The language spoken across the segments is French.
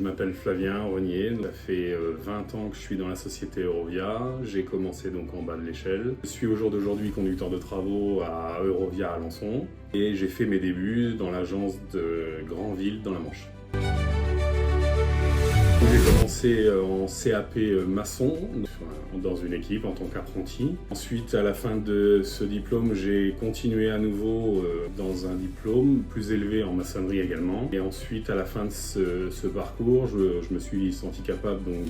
m'appelle Flavien Renier, ça fait 20 ans que je suis dans la société Eurovia. J'ai commencé donc en bas de l'échelle. Je suis au jour d'aujourd'hui conducteur de travaux à Eurovia à Alençon et j'ai fait mes débuts dans l'agence de Granville dans la Manche. J'ai commencé en CAP maçon dans une équipe en tant qu'apprenti. Ensuite, à la fin de ce diplôme, j'ai continué à nouveau dans un diplôme plus élevé en maçonnerie également. Et ensuite, à la fin de ce parcours, je me suis senti capable donc,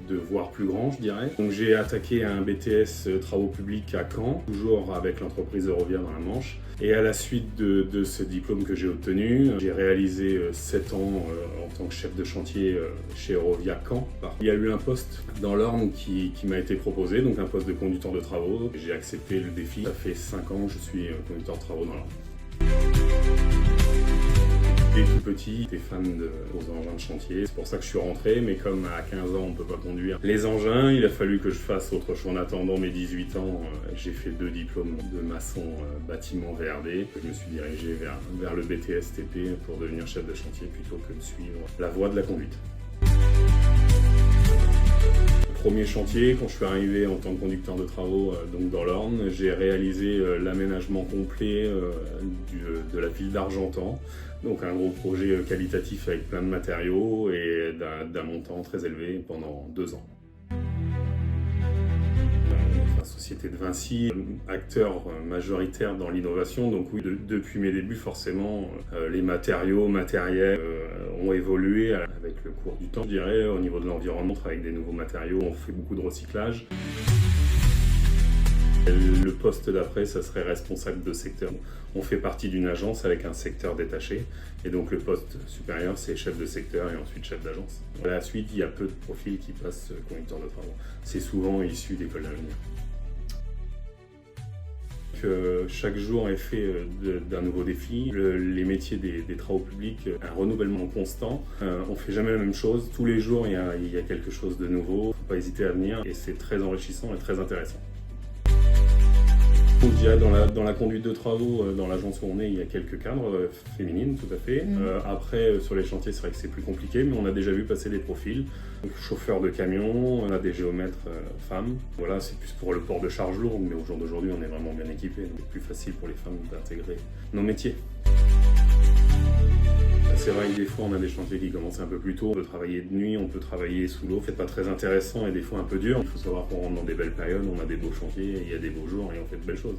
de voir plus grand, je dirais. Donc j'ai attaqué un BTS travaux publics à Caen, toujours avec l'entreprise Eurovia dans la Manche. Et à la suite de ce diplôme que j'ai obtenu, j'ai réalisé 7 ans en tant que chef de chantier chez Eurovia Caen. Il y a eu un poste dans l'Orne qui m'a été proposé, donc un poste de conducteur de travaux. J'ai accepté le défi. Ça fait 5 ans que je suis conducteur de travaux dans l'Orne. Dès tout petit, j'étais fan aux engins de chantier. C'est pour ça que je suis rentré, mais comme à 15 ans, on ne peut pas conduire les engins, il a fallu que je fasse autre chose. En attendant mes 18 ans, j'ai fait 2 diplômes de maçon bâtiment VRD. Je me suis dirigé vers le BTS TP pour devenir chef de chantier plutôt que de suivre la voie de la conduite. Premier chantier, quand je suis arrivé en tant que conducteur de travaux donc dans l'Orne, j'ai réalisé l'aménagement complet de la ville d'Argentan. Donc un gros projet qualitatif avec plein de matériaux et d'un montant très élevé pendant 2 ans. La société de Vinci, acteur majoritaire dans l'innovation, donc oui, depuis mes débuts forcément, les matériels ont évolué avec le cours du temps, je dirais, au niveau de l'environnement, avec des nouveaux matériaux, on fait beaucoup de recyclage. Le poste d'après, ça serait responsable de secteur. On fait partie d'une agence avec un secteur détaché, et donc le poste supérieur, c'est chef de secteur et ensuite chef d'agence. À la suite, il y a peu de profils qui passent conducteur de travaux. C'est souvent issu d'écoles d'ingénieurs. Chaque jour est fait d'un nouveau défi. Les métiers des travaux publics, un renouvellement constant. On ne fait jamais la même chose. Tous les jours, il y a quelque chose de nouveau. Il ne faut pas hésiter à venir et c'est très enrichissant et très intéressant. Je dirais dans la conduite de travaux, dans l'agence où on est, il y a quelques cadres féminines, tout à fait. Après, sur les chantiers, c'est vrai que c'est plus compliqué, mais on a déjà vu passer des profils. Donc, chauffeurs de camions, on a des géomètres femmes. Voilà, c'est plus pour le port de charges lourdes, mais au jour d'aujourd'hui, on est vraiment bien équipés. Donc, c'est plus facile pour les femmes d'intégrer nos métiers. C'est vrai que des fois on a des chantiers qui commencent un peu plus tôt, on peut travailler de nuit, on peut travailler sous l'eau, c'est pas très intéressant et des fois un peu dur. Il faut savoir qu'on rentre dans des belles périodes, on a des beaux chantiers, il y a des beaux jours et on fait de belles choses.